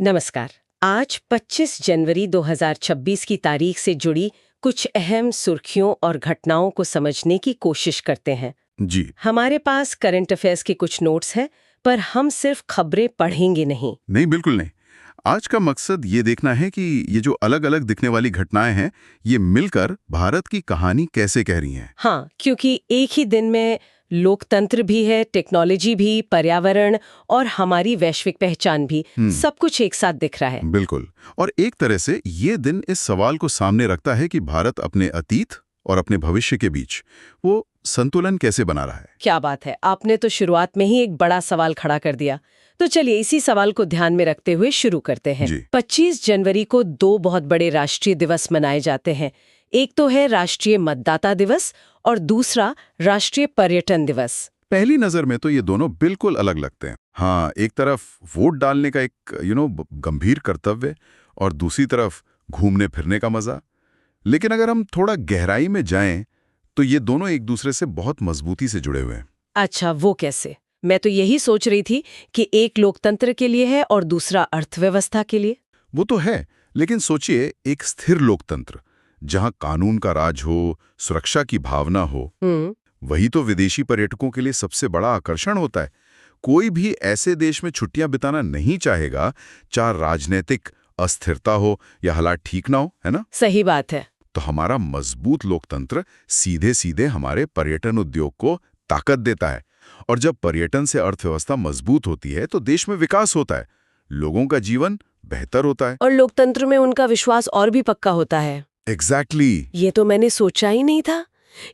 नमस्कार। आज 25 जनवरी 2026 की तारीख से जुड़ी कुछ अहम सुर्खियों और घटनाओं को समझने की कोशिश करते हैं। जी। हमारे पास करंट अफेयर्स के कुछ नोट्स हैं, पर हम सिर्फ खबरें पढ़ेंगे नहीं। नहीं, बिल्कुल नहीं। आज का मकसद ये देखना है कि ये जो अलग अलग दिखने वाली घटनाएं हैं, ये मिलकर भारत की कहानी कैसे कह रही हैं। हाँ, क्योंकि एक ही दिन में लोकतंत्र भी है, टेक्नोलॉजी भी, पर्यावरण और हमारी वैश्विक पहचान भी, सब कुछ एक साथ दिख रहा है। बिल्कुल। और एक तरह से ये दिन इस सवाल को सामने रखता है कि भारत अपने अतीत और अपने भविष्य के बीच वो संतुलन कैसे बना रहा है। क्या बात है, आपने तो शुरुआत में ही एक बड़ा सवाल खड़ा कर दिया। तो चलिए इसी सवाल को ध्यान में रखते हुए शुरू करते हैं। जी। 25 जनवरी को दो बहुत बड़े राष्ट्रीय दिवस मनाए जाते हैं। एक तो है राष्ट्रीय मतदाता दिवस और दूसरा राष्ट्रीय पर्यटन दिवस। पहली नजर में तो ये दोनों बिल्कुल अलग लगते हैं। हाँ, एक तरफ वोट डालने का एक गंभीर कर्तव्य और दूसरी तरफ घूमने फिरने का मजा। लेकिन अगर हम थोड़ा गहराई में जाएं तो ये दोनों एक दूसरे से बहुत मजबूती से जुड़े हुए हैं। अच्छा, वो कैसे? मैं तो यही सोच रही थी कि एक लोकतंत्र के लिए है और दूसरा अर्थव्यवस्था के लिए। वो तो है, लेकिन सोचिए एक स्थिर लोकतंत्र जहां कानून का राज हो, सुरक्षा की भावना हो, वही तो विदेशी पर्यटकों के लिए सबसे बड़ा आकर्षण होता है। कोई भी ऐसे देश में छुट्टियां बिताना नहीं चाहेगा, चाहे राजनीतिक अस्थिरता हो या हालात ठीक ना हो, है ना? सही बात है। तो हमारा मजबूत लोकतंत्र सीधे सीधे हमारे पर्यटन उद्योग को ताकत देता है। और जब पर्यटन से अर्थव्यवस्था मजबूत होती है तो देश में विकास होता है, लोगों का जीवन बेहतर होता है। और लोकतंत्र में उनका विश्वास और भी पक्का होता है। एग्जैक्टली। ये तो मैंने सोचा ही नहीं था।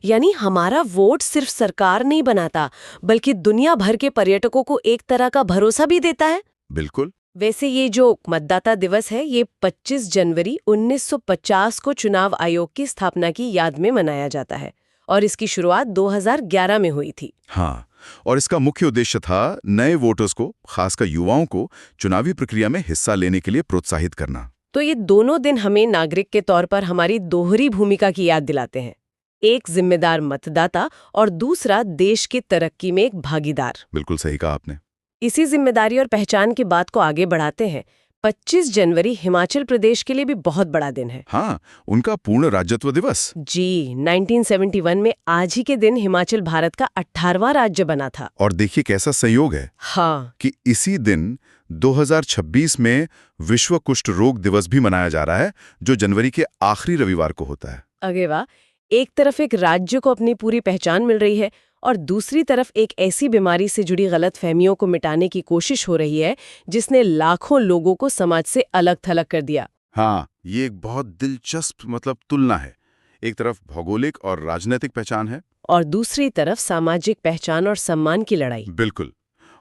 यानी हमारा वोट सिर्फ सरकार नहीं बनाता, बल्कि दुनिया भर के पर्यटकों को एक तरह का भरोसा भी देता है। बिल्कुल। वैसे ये जो मतदाता दिवस है, ये 25 जनवरी 1950 को चुनाव आयोग की स्थापना की याद में मनाया जाता है और इसकी शुरुआत 2011 में हुई थी। हाँ, और इसका मुख्य उद्देश्य था नए वोटर्स को, खासकर युवाओं को, चुनावी प्रक्रिया में हिस्सा लेने के लिए प्रोत्साहित करना। तो ये दोनों दिन हमें नागरिक के तौर पर हमारी दोहरी भूमिका की याद दिलाते हैं। एक जिम्मेदार मतदाता और दूसरा देश की तरक्की में एक भागीदार। बिल्कुल सही कहा आपने। इसी जिम्मेदारी और पहचान की बात को आगे बढ़ाते हैं। 25 जनवरी हिमाचल प्रदेश के लिए भी बहुत बड़ा दिन है। हाँ, उनका पूर्ण राज्यत्व दिवस। जी, 1971 में आज ही के दिन हिमाचल भारत का 18वां राज्य बना था। और देखिए कैसा संयोग है हाँ, कि इसी दिन 2026 में विश्व कुष्ठ रोग दिवस भी मनाया जा रहा है, जो जनवरी के आखिरी रविवार को होता है। अगे वाह। एक तरफ एक राज्य को अपनी पूरी पहचान मिल रही है और दूसरी तरफ एक ऐसी बीमारी से जुड़ी गलतफहमियों को मिटाने की कोशिश हो रही है जिसने लाखों लोगों को समाज से अलग थलग कर दिया। हाँ, ये एक बहुत दिलचस्प तुलना है। एक तरफ भौगोलिक और राजनीतिक पहचान है और दूसरी तरफ सामाजिक पहचान और सम्मान की लड़ाई। बिल्कुल।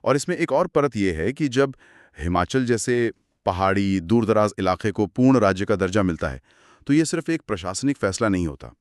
और इसमें एक और परत ये है कि जब हिमाचल जैसे पहाड़ी दूरदराज इलाके को पूर्ण राज्य का दर्जा मिलता है तो ये सिर्फ एक प्रशासनिक फैसला नहीं होता।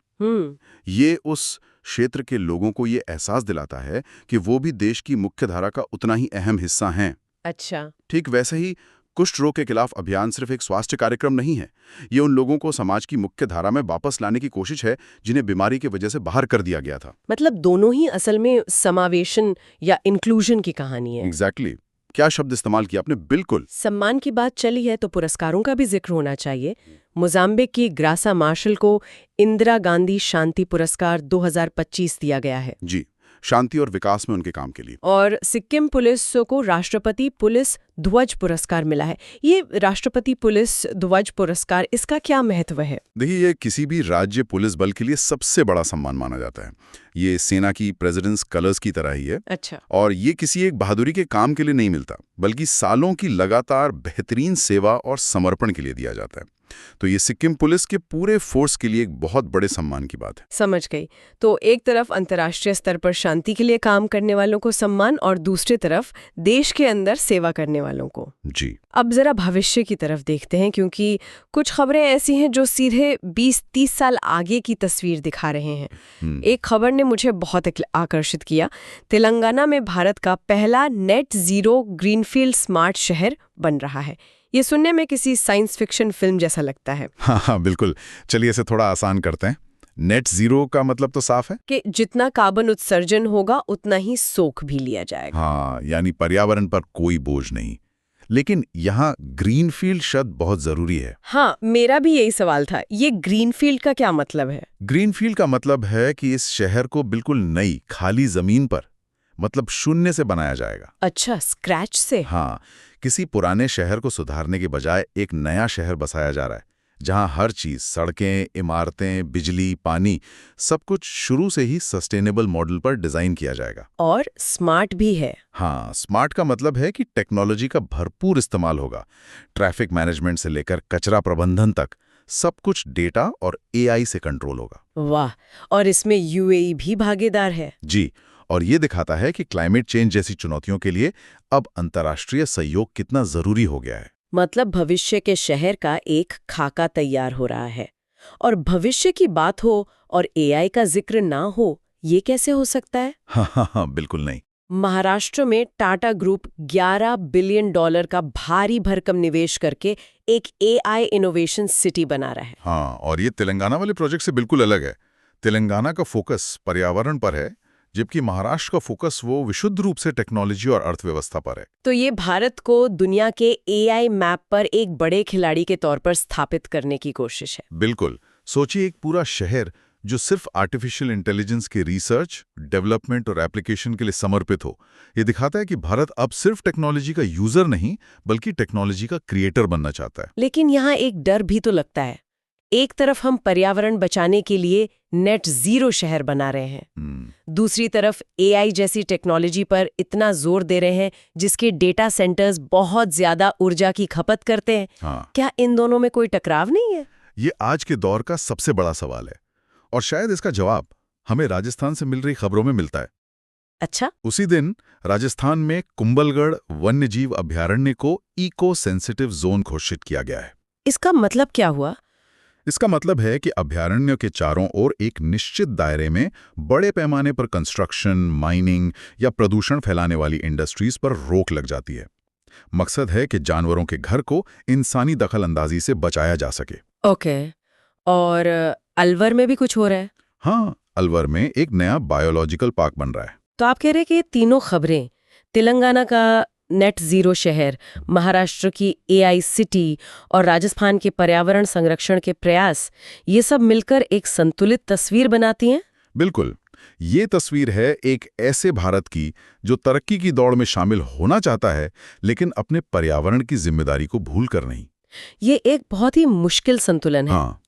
ये उस क्षेत्र के लोगों को ये एहसास दिलाता है कि वो भी देश की मुख्य धारा का उतना ही अहम हिस्सा हैं। अच्छा। ठीक वैसे ही कुष्ठ रोग के खिलाफ अभियान सिर्फ एक स्वास्थ्य कार्यक्रम नहीं है, ये उन लोगों को समाज की मुख्य धारा में वापस लाने की कोशिश है जिन्हें बीमारी की वजह से बाहर कर दिया गया था। मतलब दोनों ही असल में समावेशन या इंक्लूजन की कहानी है। एग्जैक्टली। क्या शब्द इस्तेमाल किया आपने, बिल्कुल। सम्मान की बात चली है तो पुरस्कारों का भी जिक्र होना चाहिए। मोजाम्बिक की ग्रासा मार्शल को इंदिरा गांधी शांति पुरस्कार 2025 दिया गया है। जी, शांति और विकास में उनके काम के लिए। और सिक्किम पुलिस को राष्ट्रपति पुलिस ध्वज पुरस्कार मिला है। ये राष्ट्रपति पुलिस ध्वज पुरस्कार, इसका क्या महत्व है? देखिए, ये किसी भी राज्य पुलिस बल के लिए सबसे बड़ा सम्मान माना जाता है। ये सेना की प्रेसिडेंट्स कलर्स की तरह ही है। अच्छा। और ये किसी एक बहादुरी के काम के लिए नहीं मिलता, बल्कि सालों की लगातार बेहतरीन सेवा और समर्पण के लिए दिया जाता है। तो ये सिक्किम पुलिस के पूरे फोर्स के लिए एक बहुत बड़े सम्मान की बात है। समझ गई। तो एक तरफ अंतर्राष्ट्रीय स्तर पर शांति के लिए काम करने वालों को सम्मान और दूसरी तरफ देश के अंदर सेवा करने वालों को। जी। अब जरा भविष्य की तरफ देखते हैं, क्योंकि कुछ खबरें ऐसी हैं जो सीधे 20-30 साल आगे की तस्वीर दिखा रहे हैं। एक खबर ने मुझे बहुत आकर्षित किया। तेलंगाना में भारत का पहला नेट जीरो ग्रीनफील्ड स्मार्ट शहर बन रहा है। ये सुनने में किसी साइंस फिक्शन फिल्म जैसा लगता है। हाँ, बिल्कुल। चलिए इसे थोड़ा आसान करते हैं। नेट जीरो का मतलब तो साफ है कि जितना कार्बन उत्सर्जन होगा उतना ही सोख भी लिया जाएगा। हाँ, यानी पर्यावरण पर कोई बोझ नहीं। लेकिन यहाँ ग्रीनफील्ड शब्द बहुत जरूरी है। हाँ, मेरा भी यही सवाल था। ये ग्रीनफील्ड का क्या मतलब है? ग्रीनफील्ड का मतलब है कि इस शहर को बिल्कुल नई खाली जमीन पर, मतलब शून्य से बनाया जाएगा। अच्छा, स्क्रैच से? हाँ, किसी पुराने शहर को सुधारने के बजाय एक नया शहर बसाया जा रहा है, जहां हर चीज, सड़कें, इमारतें, बिजली, पानी, सब कुछ शुरू से ही सस्टेनेबल मॉडल पर डिजाइन किया जाएगा। और स्मार्ट भी है। हाँ, स्मार्ट का मतलब है कि टेक्नोलॉजी का भरपूर इस्तेमाल होगा। ट्रैफिक मैनेजमेंट से लेकर कचरा प्रबंधन तक सब कुछ डेटा और एआई से कंट्रोल होगा। वाह, और इसमें यूएई भी भागीदार है। जी, और ये दिखाता है कि क्लाइमेट चेंज जैसी चुनौतियों के लिए अब अंतर्राष्ट्रीय सहयोग कितना जरूरी हो गया है। मतलब भविष्य के शहर का एक खाका तैयार हो रहा है। और भविष्य की बात हो और एआई का जिक्र ना हो, ये कैसे हो सकता है? हाँ, बिल्कुल नहीं। महाराष्ट्र में टाटा ग्रुप $11 बिलियन का भारी भरकम निवेश करके एक एआई इनोवेशन सिटी बना रहा है। हाँ, और ये तेलंगाना वाले प्रोजेक्ट से बिल्कुल अलग है। तेलंगाना का फोकस पर्यावरण पर है, जबकि महाराष्ट्र का फोकस वो विशुद्ध रूप से टेक्नोलॉजी और अर्थव्यवस्था पर है। तो ये भारत को दुनिया के एआई मैप पर एक बड़े खिलाड़ी के तौर पर स्थापित करने की कोशिश है। बिल्कुल। सोचिए, एक पूरा शहर जो सिर्फ आर्टिफिशियल इंटेलिजेंस के रिसर्च, डेवलपमेंट और एप्लीकेशन के लिए समर्पित हो। ये दिखाता है कि भारत अब सिर्फ टेक्नोलॉजी का यूजर नहीं, बल्कि टेक्नोलॉजी का क्रिएटर बनना चाहता है। लेकिन यहाँ एक डर भी तो लगता है। एक तरफ हम पर्यावरण बचाने के लिए नेट जीरो शहर बना रहे हैं, दूसरी तरफ एआई जैसी टेक्नोलॉजी पर इतना जोर दे रहे हैं जिसके डेटा सेंटर्स बहुत ज्यादा ऊर्जा की खपत करते हैं। हाँ। क्या इन दोनों में कोई टकराव नहीं है? ये आज के दौर का सबसे बड़ा सवाल है, और शायद इसका जवाब हमें राजस्थान से मिल रही खबरों में मिलता है। अच्छा? उसी दिन राजस्थान में कुंभलगढ़ वन्यजीव अभयारण्य को इको सेंसिटिव जोन घोषित किया गया है। इसका मतलब क्या हुआ? इसका मतलब है कि अभयारण्य के चारों ओर एक निश्चित दायरे में बड़े पैमाने पर कंस्ट्रक्शन, माइनिंग या प्रदूषण फैलाने वाली इंडस्ट्रीज पर रोक लग जाती है। मकसद है कि जानवरों के घर को इंसानी दखल-अंदाजी से बचाया जा सके। ओके। और अलवर में भी कुछ हो रहा है? हाँ, अलवर में एक नया बायोलॉजिकल पार्क बन रहा है। तो आप कह रहे हैं कि ये तीनों खबरें, तेलंगाना का नेट जीरो शहर, महाराष्ट्र की एआई सिटी और राजस्थान के पर्यावरण संरक्षण के प्रयास, ये सब मिलकर एक संतुलित तस्वीर बनाती हैं? बिल्कुल। ये तस्वीर है एक ऐसे भारत की जो तरक्की की दौड़ में शामिल होना चाहता है, लेकिन अपने पर्यावरण की जिम्मेदारी को भूल कर नहीं। ये एक बहुत ही मुश्किल संतुलन है। हाँ,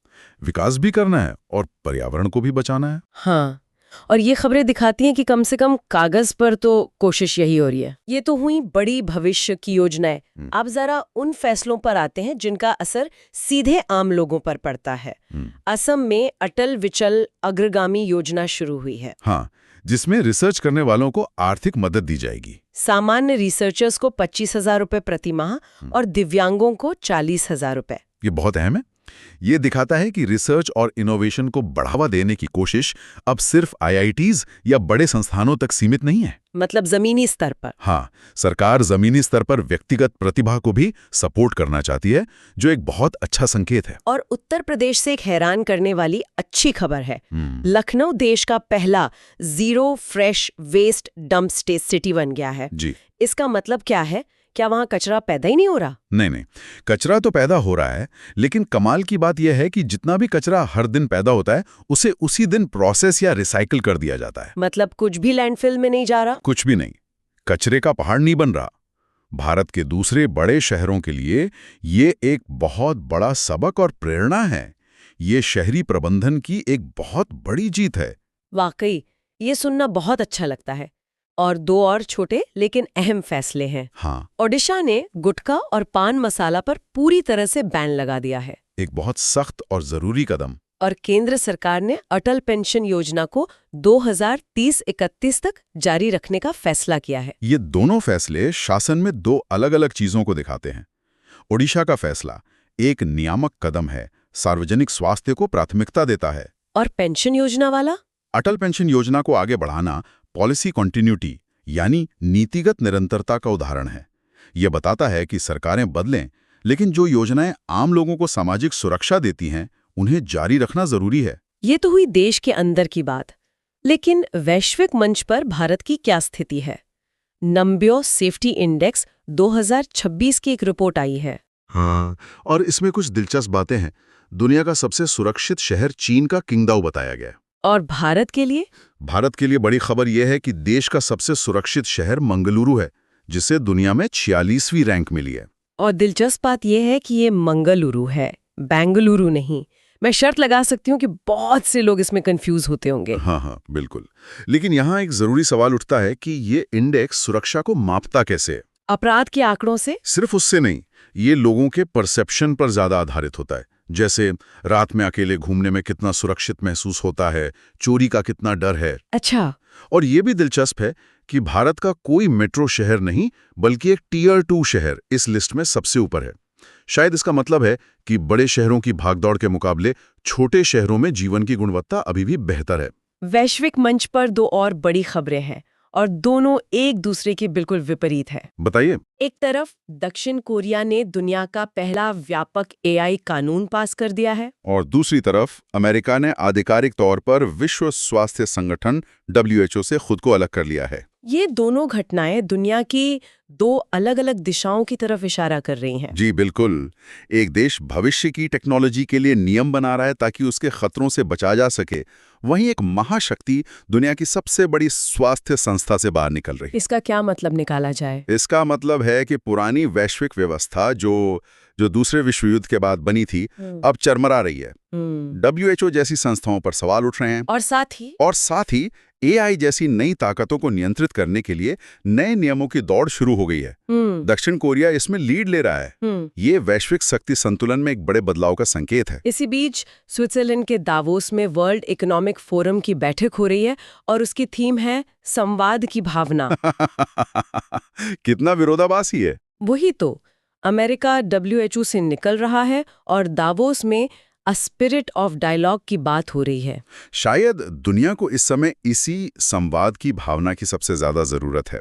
विकास भी करना है और पर्यावरण को भी बचाना है। हाँ, और ये खबरें दिखाती हैं कि कम से कम कागज पर तो कोशिश यही हो रही है। ये तो हुई बड़ी भविष्य की योजनाएं। अब जरा उन फैसलों पर आते हैं जिनका असर सीधे आम लोगों पर पड़ता है। असम में अटल विचल अग्रगामी योजना शुरू हुई है। हाँ, जिसमें रिसर्च करने वालों को आर्थिक मदद दी जाएगी। सामान्य रिसर्चर्स को 25,000 रुपए प्रति माह और दिव्यांगों को 40,000 रुपए। ये बहुत अहम है। ये दिखाता है कि रिसर्च और इनोवेशन को बढ़ावा देने की कोशिश अब सिर्फ आईआईटीज या बड़े संस्थानों तक सीमित नहीं है। मतलब जमीनी स्तर पर। हाँ, सरकार जमीनी स्तर पर व्यक्तिगत प्रतिभा को भी सपोर्ट करना चाहती है, जो एक बहुत अच्छा संकेत है। और उत्तर प्रदेश से एक हैरान करने वाली अच्छी खबर है। लखनऊ देश का पहला zero fresh waste dump city बन गया है। जी। इसका मतलब क्या है? क्या वहां कचरा पैदा ही नहीं हो रहा? नहीं, कचरा तो पैदा हो रहा है, लेकिन कमाल की बात यह है कि जितना भी कचरा हर दिन पैदा होता है, उसे उसी दिन प्रोसेस या रिसाइकिल कर दिया जाता है। मतलब कुछ भी लैंडफिल में नहीं जा रहा? कुछ भी नहीं। कचरे का पहाड़ नहीं बन रहा। भारत के दूसरे बड़े शहरों के लिए ये एक बहुत बड़ा सबक और प्रेरणा है। ये शहरी प्रबंधन की एक बहुत बड़ी जीत है। वाकई, ये सुनना बहुत अच्छा लगता है। और दो और छोटे लेकिन अहम फैसले हैं। हाँ। ओडिशा ने गुटखा और पान मसाला पर पूरी तरह से बैन लगा दिया है। एक बहुत सख्त और जरूरी कदम। और केंद्र सरकार ने अटल पेंशन योजना को 2030-31 तक जारी रखने का फैसला किया है। ये दोनों फैसले शासन में दो अलग-अलग चीजों को दिखाते हैं। ओडिशा का फैसला एक नियामक कदम है, सार्वजनिक स्वास्थ्य को प्राथमिकता देता है। और पेंशन योजना वाला? अटल पेंशन योजना को आगे बढ़ाना पॉलिसी कॉन्टिन्यूटी यानी नीतिगत निरंतरता का उदाहरण है। यह बताता है कि सरकारें बदलें, लेकिन जो योजनाएं आम लोगों को सामाजिक सुरक्षा देती हैं, उन्हें जारी रखना जरूरी है। ये तो हुई देश के अंदर की बात, लेकिन वैश्विक मंच पर भारत की क्या स्थिति है? नम्ब्यो सेफ्टी इंडेक्स 2026 की एक रिपोर्ट आई है। हाँ, और इसमें कुछ दिलचस्प बातें हैं। दुनिया का सबसे सुरक्षित शहर चीन का किंगदाओ बताया गया है। और भारत के लिए? भारत के लिए बड़ी खबर यह है कि देश का सबसे सुरक्षित शहर मंगलुरु है, जिसे दुनिया में 46वीं रैंक मिली है। और दिलचस्प बात यह है कि ये मंगलुरु है, बेंगलुरु नहीं। मैं शर्त लगा सकती हूँ कि बहुत से लोग इसमें कंफ्यूज होते होंगे। हाँ, बिल्कुल। लेकिन यहाँ एक जरूरी सवाल उठता है कि ये इंडेक्स सुरक्षा को मापता कैसे है? अपराध के आंकड़ों से? सिर्फ उससे नहीं, ये लोगों के परसेप्शन पर ज्यादा आधारित होता है। जैसे रात में अकेले घूमने में कितना सुरक्षित महसूस होता है, चोरी का कितना डर है। अच्छा। और ये भी दिलचस्प है कि भारत का कोई मेट्रो शहर नहीं, बल्कि एक टियर 2 शहर इस लिस्ट में सबसे ऊपर है। शायद इसका मतलब है कि बड़े शहरों की भागदौड़ के मुकाबले छोटे शहरों में जीवन की गुणवत्ता अभी भी बेहतर है। वैश्विक मंच पर दो और बड़ी खबरें हैं और दोनों एक दूसरे के बिल्कुल विपरीत है। बताइए। एक तरफ दक्षिण कोरिया ने दुनिया का पहला व्यापक एआई कानून पास कर दिया है, और दूसरी तरफ अमेरिका ने आधिकारिक तौर पर विश्व स्वास्थ्य संगठन WHO से खुद को अलग कर लिया है। ये दोनों घटनाएं दुनिया की दो अलग-अलग दिशाओं की तरफ इशारा कर रही हैं। जी बिल्कुल। एक देश भविष्य की टेक्नोलॉजी के लिए नियम बना रहा है ताकि उसके खतरों से बचा जा सके, वहीं एक महाशक्ति दुनिया की सबसे बड़ी स्वास्थ्य संस्था से बाहर निकल रही है। इसका क्या मतलब निकाला जाए? इसका मतलब है कि पुरानी वैश्विक व्यवस्था जो दूसरे विश्व युद्ध के बाद बनी थी, अब चरमरा रही है। WHO जैसी संस्थाओं पर सवाल उठ रहे हैं। और साथ ही AI जैसी नई ताकतों को नियंत्रित करने के लिए नए नियमों की दौड़ शुरू हो गई है। दक्षिण कोरिया इसमें लीड ले रहा है। ये वैश्विक शक्ति संतुलन में एक बड़े बदलाव का संकेत है। इसी बीच स्विट्जरलैंड के दावोस में वर्ल्ड इकोनॉमिक फोरम की बैठक हो रही है और उसकी थीम है संवाद की भावना। कितना विरोधाभासी है। वही तो, अमेरिका WHO से निकल रहा है और दावोस में अ स्पिरिट ऑफ डायलॉग की बात हो रही है। शायद दुनिया को इस समय इसी संवाद की भावना की सबसे ज्यादा जरूरत है।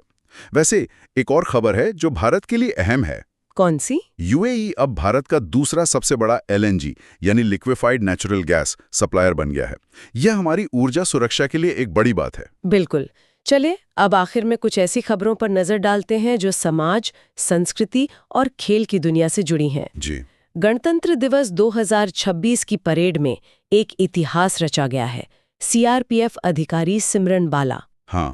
वैसे एक और खबर है जो भारत के लिए अहम है। कौन सी? UAE अब भारत का दूसरा सबसे बड़ा LNG यानी लिक्विफाइड नेचुरल गैस सप्लायर बन गया है। यह हमारी ऊर्जा सुरक्षा के लिए एक बड़ी बात है। बिल्कुल। चले अब आखिर में कुछ ऐसी खबरों पर नजर डालते हैं जो समाज, संस्कृति और खेल की दुनिया से जुड़ी हैं। जी। गणतंत्र दिवस 2026 की परेड में एक इतिहास रचा गया है। CRPF अधिकारी सिमरन बाला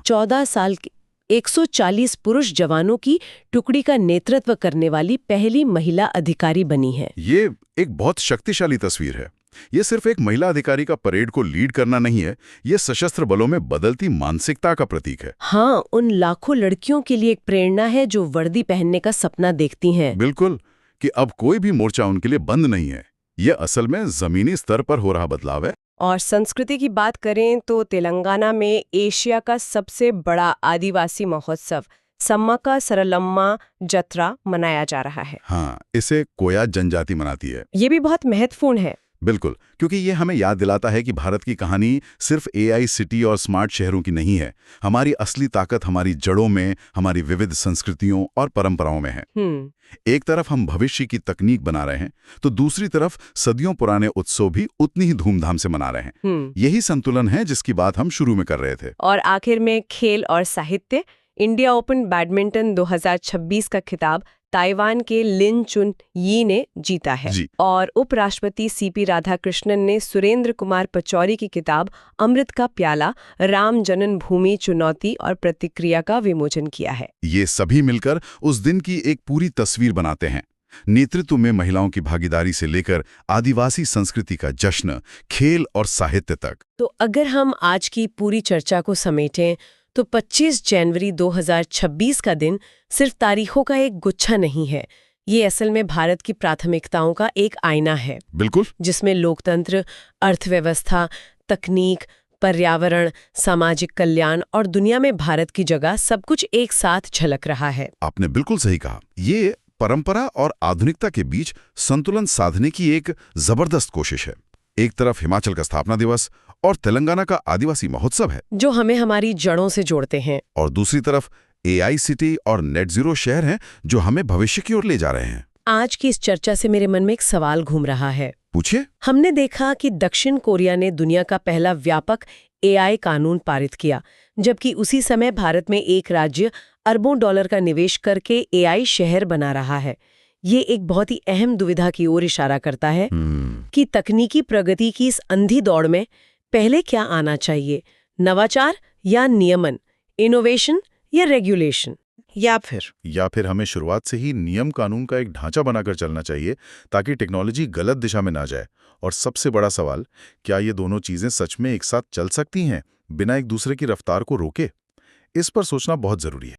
14 साल के 140 पुरुष जवानों की टुकड़ी का नेतृत्व करने वाली पहली महिला अधिकारी बनी है। ये एक बहुत शक्तिशाली तस्वीर है। ये सिर्फ एक महिला अधिकारी का परेड को लीड करना नहीं है, ये सशस्त्र बलों में बदलती मानसिकता का प्रतीक है। हाँ, उन लाखों लड़कियों के लिए एक प्रेरणा है जो वर्दी पहनने का सपना देखती हैं। बिल्कुल, कि अब कोई भी मोर्चा उनके लिए बंद नहीं है। यह असल में जमीनी स्तर पर हो रहा बदलाव है। और संस्कृति की बात करें तो तेलंगाना में एशिया का सबसे बड़ा आदिवासी महोत्सव सम्मका सरलम्मा जत्रा मनाया जा रहा है। हाँ, इसे कोया जनजाति मनाती है। ये भी बहुत महत्वपूर्ण है। बिल्कुल, क्योंकि ये हमें याद दिलाता है कि भारत की कहानी सिर्फ AI सिटी और स्मार्ट शहरों की नहीं है। हमारी असली ताकत हमारी जड़ों में, हमारी विविध संस्कृतियों और परंपराओं में है। एक तरफ हम भविष्य की तकनीक बना रहे हैं, तो दूसरी तरफ सदियों पुराने उत्सव भी उतनी ही धूमधाम से मना रहे हैं। यही संतुलन है जिसकी बात हम शुरू में कर रहे थे। और आखिर में खेल और साहित्य। इंडिया ओपन बैडमिंटन 2026 का खिताब ताइवान के लिन चुन यी ने जीता है। और उपराष्ट्रपति CP राधाकृष्णन ने सुरेंद्र कुमार पचौरी की किताब अमृत का प्याला राम जन्मभूमि चुनौती और प्रतिक्रिया का विमोचन किया है। ये सभी मिलकर उस दिन की एक पूरी तस्वीर बनाते हैं। नेतृत्व में महिलाओं की भागीदारी से लेकर आदिवासी संस्कृति का जश्न, खेल और साहित्य तक। तो अगर हम आज की पूरी चर्चा को समेटें तो 25 जनवरी 2026 का दिन सिर्फ तारीखों का एक गुच्छा नहीं है। ये असल में भारत की प्राथमिकताओं का एक आईना है। बिल्कुल। जिसमें लोकतंत्र, अर्थव्यवस्था, तकनीक, पर्यावरण, सामाजिक कल्याण और दुनिया में भारत की जगह सब कुछ एक साथ झलक रहा है। आपने बिल्कुल सही कहा। ये परंपरा और आधुनिकता के बीच संतुलन साधने की एक जबरदस्त कोशिश है। एक तरफ हिमाचल का स्थापना दिवस और तेलंगाना का आदिवासी महोत्सव है जो हमें हमारी जड़ों से जोड़ते हैं, और दूसरी तरफ AI सिटी और नेट जीरो शहर हैं जो हमें भविष्य की ओर ले जा रहे हैं। आज की इस चर्चा से मेरे मन में एक सवाल घूम रहा है। पूछिए। हमने देखा कि दक्षिण कोरिया ने दुनिया का पहला व्यापक AI कानून पारित किया, जबकि उसी समय भारत में एक राज्य अरबों डॉलर का निवेश करके एआई शहर बना रहा है। ये एक बहुत ही अहम दुविधा की ओर इशारा करता है कि तकनीकी प्रगति की इस अंधी दौड़ में पहले क्या आना चाहिए, नवाचार या नियमन, इनोवेशन या रेगुलेशन, या फिर हमें शुरुआत से ही नियम कानून का एक ढांचा बनाकर चलना चाहिए ताकि टेक्नोलॉजी गलत दिशा में ना जाए। और सबसे बड़ा सवाल, क्या ये दोनों चीजें सच में एक साथ चल सकती हैं बिना एक दूसरे की रफ्तार को रोके? इस पर सोचना बहुत जरूरी है।